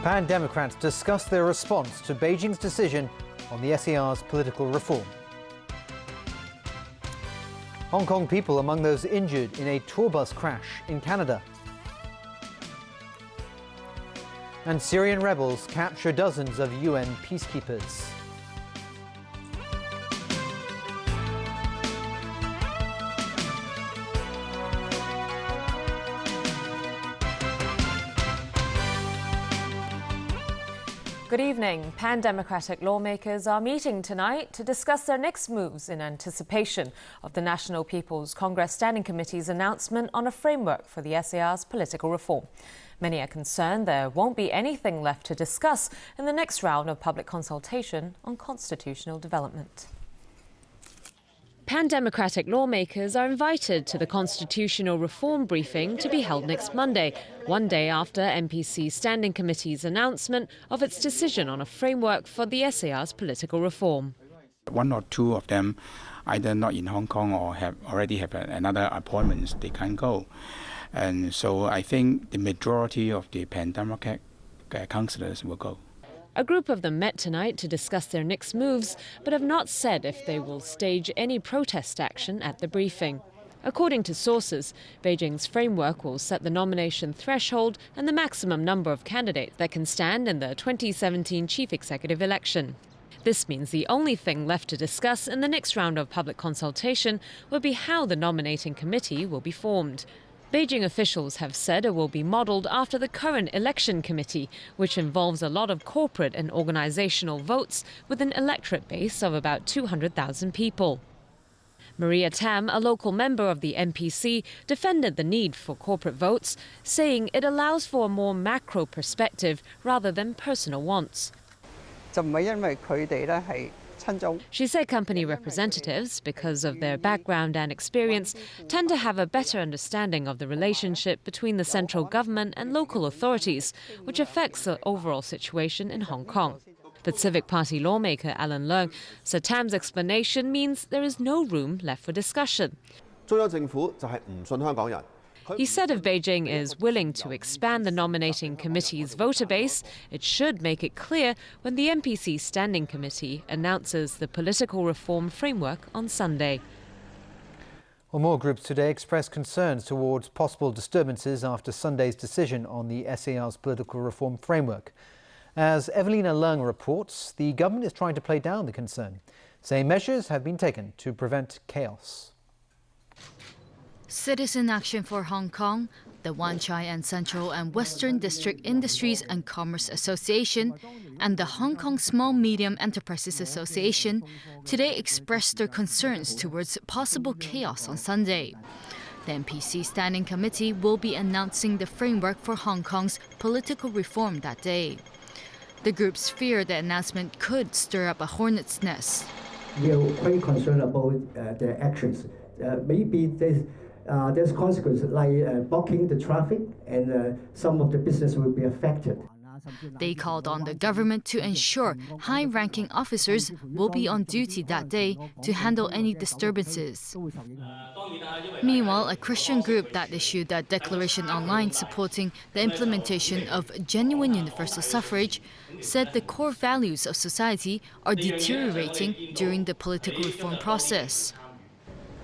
Pan-Democrats discuss their response to Beijing's decision on the SAR's political reform. Hong Kong people among those injured in a tour bus crash in Canada. And Syrian rebels capture dozens of UN peacekeepers. Good evening. Pan-Democratic lawmakers are meeting tonight to discuss their next moves in anticipation of the National People's Congress Standing Committee's announcement on a framework for the SAR's political reform. Many are concerned there won't be anything left to discuss in the next round of public consultation on constitutional development. Pan-Democratic lawmakers are invited to the constitutional reform briefing to be held next Monday, one day after NPC Standing Committee's announcement of its decision on a framework for the SAR's political reform. One or two of them either not in Hong Kong or already have another appointments, they can't go. And so I think the majority of the Pan-Democratic councillors will go. A group of them met tonight to discuss their next moves, but have not said if they will stage any protest action at the briefing. According to sources, Beijing's framework will set the nomination threshold and the maximum number of candidates that can stand in the 2017 chief executive election. This means the only thing left to discuss in the next round of public consultation will be how the nominating committee will be formed. Beijing officials have said it will be modelled after the current election committee, which involves a lot of corporate and organisational votes with an electorate base of about 200,000 people. Maria Tam, a local member of the NPC, defended the need for corporate votes, saying it allows for a more macro perspective rather than personal wants. She said company representatives, because of their background and experience, tend to have a better understanding of the relationship between the central government and local authorities, which affects the overall situation in Hong Kong. But Civic Party lawmaker Alan Leung said Tam's explanation means there is no room left for discussion. He said if Beijing is willing to expand the nominating committee's voter base, it should make it clear when the NPC Standing Committee announces the political reform framework on Sunday. Well, more groups today expressed concerns towards possible disturbances after Sunday's decision on the SAR's political reform framework. As Evelina Leung reports, the government is trying to play down the concern, saying measures have been taken to prevent chaos. Citizen Action for Hong Kong, the Wan Chai and Central and Western District Industries and Commerce Association, and the Hong Kong Small Medium Enterprises Association today expressed their concerns towards possible chaos on Sunday. The NPC Standing Committee will be announcing the framework for Hong Kong's political reform that day. The groups fear the announcement could stir up a hornet's nest. We are quite concerned about their actions. Maybe there's consequences like blocking the traffic, and some of the business will be affected. They called on the government to ensure high-ranking officers will be on duty that day to handle any disturbances. Meanwhile, a Christian group that issued a declaration online supporting the implementation of genuine universal suffrage said the core values of society are deteriorating during the political reform process.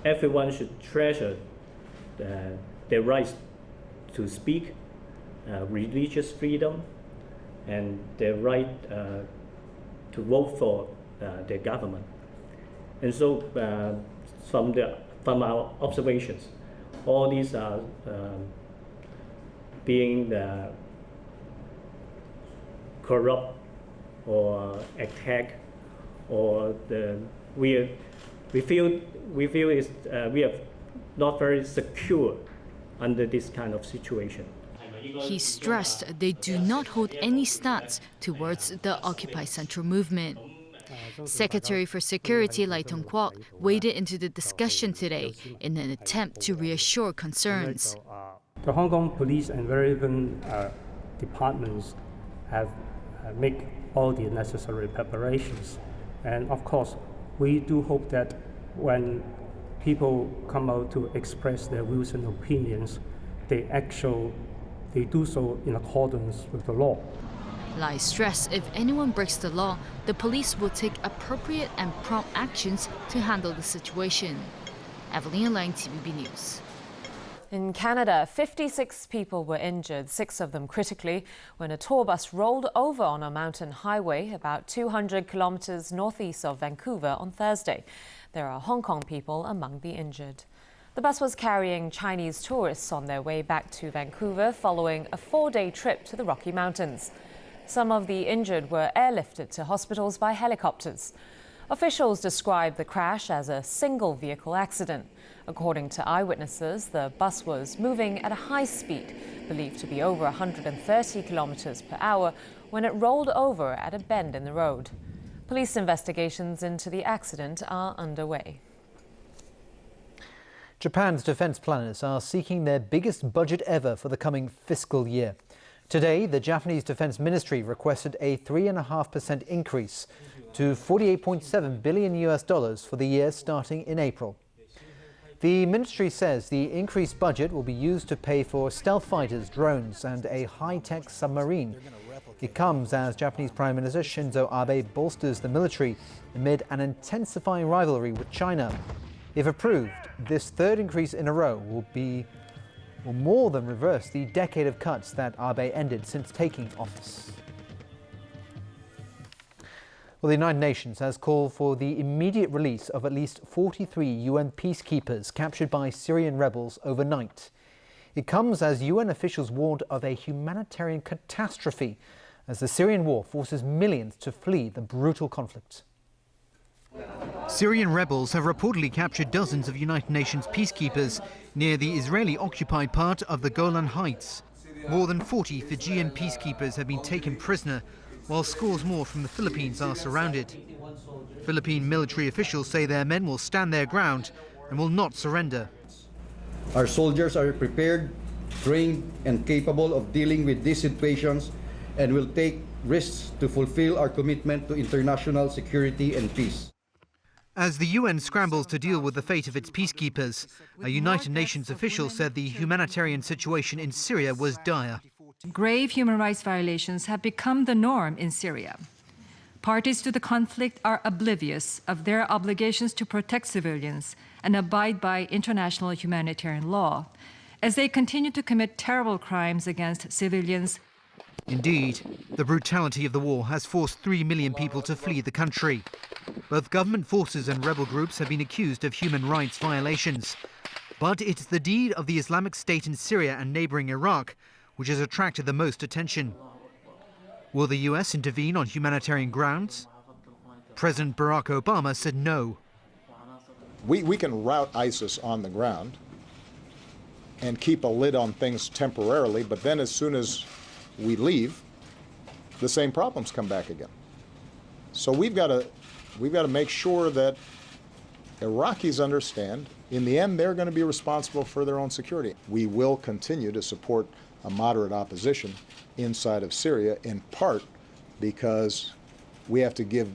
Everyone should treasure their rights to speak, religious freedom, and their right to vote for their government. And so from our observations, all these are being corrupt or attack, or we feel we are not very secure under this kind of situation. He stressed they do not hold any stance towards the Occupy Central movement. Secretary for Security Lai Tong-kwok waded into the discussion today in an attempt to reassure concerns. The Hong Kong police and relevant departments have made all the necessary preparations. And of course, we do hope that when people come out to express their views and opinions, they do so in accordance with the law. Lai stressed if anyone breaks the law, the police will take appropriate and prompt actions to handle the situation. Evelyn Lang, TVB News. In Canada, 56 people were injured, 6 of them critically, when a tour bus rolled over on a mountain highway about 200 kilometers northeast of Vancouver on Thursday. There are Hong Kong people among the injured. The bus was carrying Chinese tourists on their way back to Vancouver following a 4-day trip to the Rocky Mountains. Some of the injured were airlifted to hospitals by helicopters. Officials described the crash as a single-vehicle accident. According to eyewitnesses, the bus was moving at a high speed, believed to be over 130 kilometers per hour, when it rolled over at a bend in the road. Police investigations into the accident are underway. Japan's defense planners are seeking their biggest budget ever for the coming fiscal year. Today, the Japanese Defense Ministry requested a 3.5% increase to $48.7 billion for the year starting in April. The ministry says the increased budget will be used to pay for stealth fighters, drones and a high-tech submarine. It comes as Japanese Prime Minister Shinzo Abe bolsters the military amid an intensifying rivalry with China. If approved, this third increase in a row will more than reverse the decade of cuts that Abe ended since taking office. Well, the United Nations has called for the immediate release of at least 43 UN peacekeepers captured by Syrian rebels overnight. It comes as UN officials warned of a humanitarian catastrophe as the Syrian war forces millions to flee the brutal conflict. Syrian rebels have reportedly captured dozens of United Nations peacekeepers near the Israeli-occupied part of the Golan Heights. More than 40 Fijian peacekeepers have been taken prisoner, while scores more from the Philippines are surrounded. Philippine military officials say their men will stand their ground and will not surrender. Our soldiers are prepared, trained and capable of dealing with these situations and will take risks to fulfill our commitment to international security and peace. As the UN scrambles to deal with the fate of its peacekeepers, a United Nations official said the humanitarian situation in Syria was dire. Grave human rights violations have become the norm in Syria. Parties to the conflict are oblivious of their obligations to protect civilians and abide by international humanitarian law, as they continue to commit terrible crimes against civilians. Indeed, the brutality of the war has forced 3 million people to flee the country. Both government forces and rebel groups have been accused of human rights violations. But it's the deed of the Islamic State in Syria and neighboring Iraq which has attracted the most attention. Will the US intervene on humanitarian grounds? President Barack Obama said no. We can rout ISIS on the ground and keep a lid on things temporarily, but then as soon as we leave, the same problems come back again. So we've got to make sure that Iraqis understand, in the end, they're going to be responsible for their own security. We will continue to support a moderate opposition inside of Syria, in part because we have to give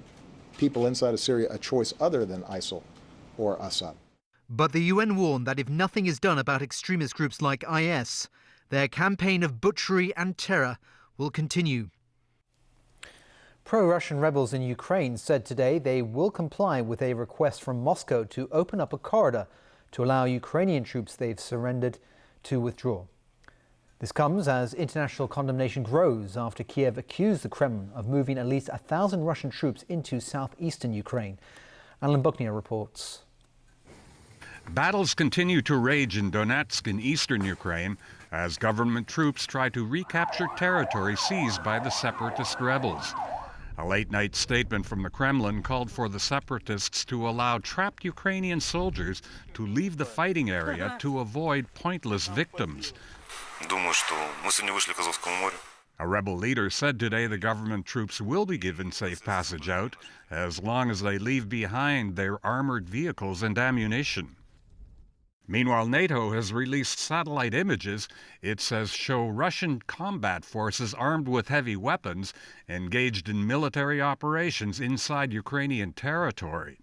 people inside of Syria a choice other than ISIL or Assad. But the UN warned that if nothing is done about extremist groups like IS, their campaign of butchery and terror will continue. Pro-Russian rebels in Ukraine said today they will comply with a request from Moscow to open up a corridor to allow Ukrainian troops they've surrendered to withdraw. This comes as international condemnation grows after Kiev accused the Kremlin of moving at least 1,000 Russian troops into southeastern Ukraine. Alan Buckner reports. Battles continue to rage in Donetsk in eastern Ukraine as government troops try to recapture territory seized by the separatist rebels. A late-night statement from the Kremlin called for the separatists to allow trapped Ukrainian soldiers to leave the fighting area to avoid pointless victims. A rebel leader said today the government troops will be given safe passage out as long as they leave behind their armored vehicles and ammunition. Meanwhile, NATO has released satellite images it says show Russian combat forces armed with heavy weapons engaged in military operations inside Ukrainian territory.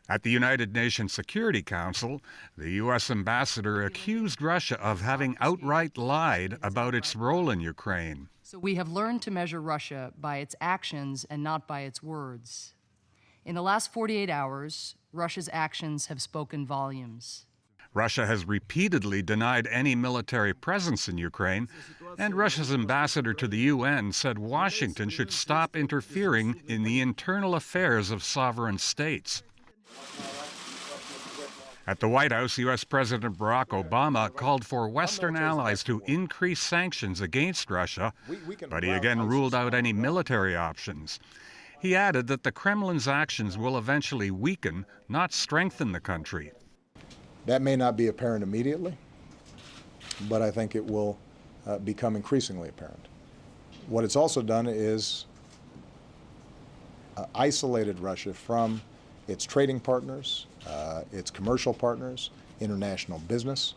At the United Nations Security Council, the U.S. ambassador accused Russia of having outright lied about its role in Ukraine. So we have learned to measure Russia by its actions and not by its words. In the last 48 hours, Russia's actions have spoken volumes. Russia has repeatedly denied any military presence in Ukraine, and Russia's ambassador to the UN said Washington should stop interfering in the internal affairs of sovereign states. At the White House, U.S. President Barack Obama called for Western allies to increase sanctions against Russia, but he again ruled out any military options. He added that the Kremlin's actions will eventually weaken, not strengthen the country. That may not be apparent immediately, but I think it will become increasingly apparent. What it's also done is isolated Russia from its trading partners, its commercial partners, international business,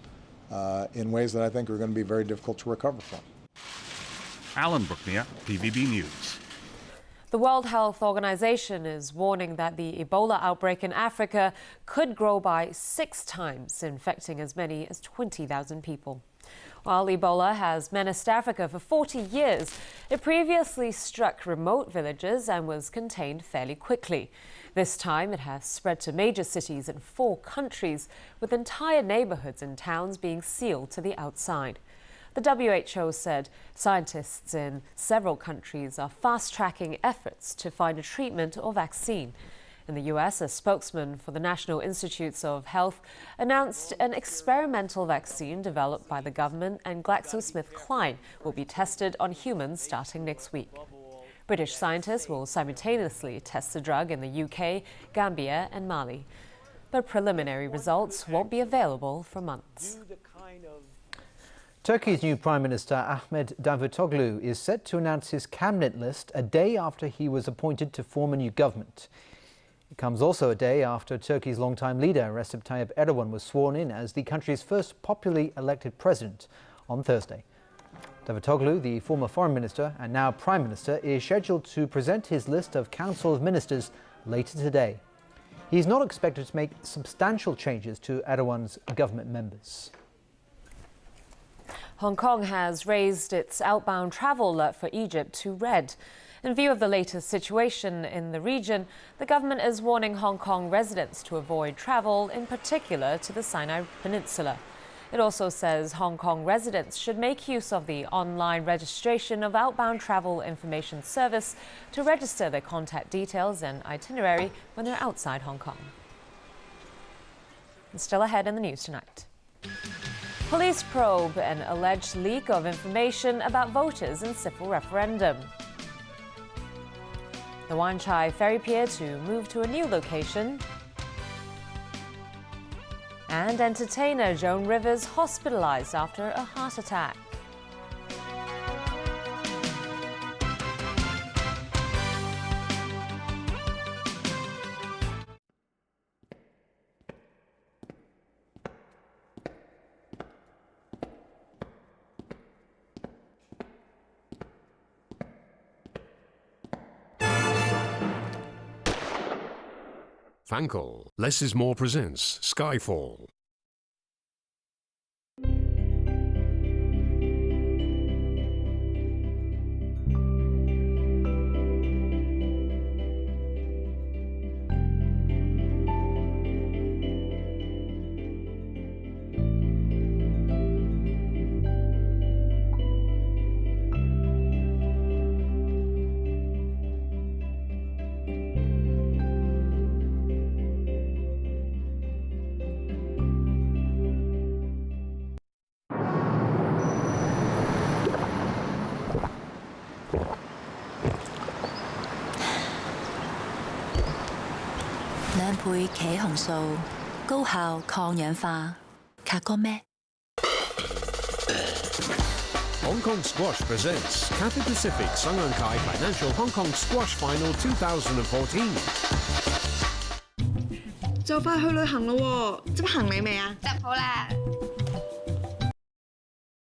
in ways that I think are going to be very difficult to recover from. Alan Booknia, PVB News. The World Health Organization is warning that the Ebola outbreak in Africa could grow by 6 times, infecting as many as 20,000 people. While Ebola has menaced Africa for 40 years, it previously struck remote villages and was contained fairly quickly. This time, it has spread to major cities in 4 countries, with entire neighborhoods and towns being sealed to the outside. The WHO said scientists in several countries are fast-tracking efforts to find a treatment or vaccine. In the US, a spokesman for the National Institutes of Health announced an experimental vaccine developed by the government and GlaxoSmithKline will be tested on humans starting next week. British scientists will simultaneously test the drug in the UK, Gambia and Mali. But preliminary results won't be available for months. Turkey's new Prime Minister Ahmet Davutoglu is set to announce his cabinet list a day after he was appointed to form a new government. It comes also a day after Turkey's longtime leader Recep Tayyip Erdogan was sworn in as the country's first popularly elected president on Thursday. Davutoglu, the former foreign minister and now prime minister, is scheduled to present his list of council of ministers later today. He's not expected to make substantial changes to Erdogan's government members. Hong Kong has raised its outbound travel alert for Egypt to red. In view of the latest situation in the region, the government is warning Hong Kong residents to avoid travel, in particular to the Sinai Peninsula. It also says Hong Kong residents should make use of the online registration of Outbound Travel Information Service to register their contact details and itinerary when they're outside Hong Kong. And still ahead in the news tonight. Police probe an alleged leak of information about voters in civil referendum. The Wan Chai ferry pier to move to a new location. And entertainer Joan Rivers hospitalized after a heart attack. Fankle. Less is More presents Skyfall. Hong Kong Squash presents Cathay Pacific Sun Kai Financial Hong Kong Squash Final 2014. 就快去旅行咯喎，執行李未啊？執好啦。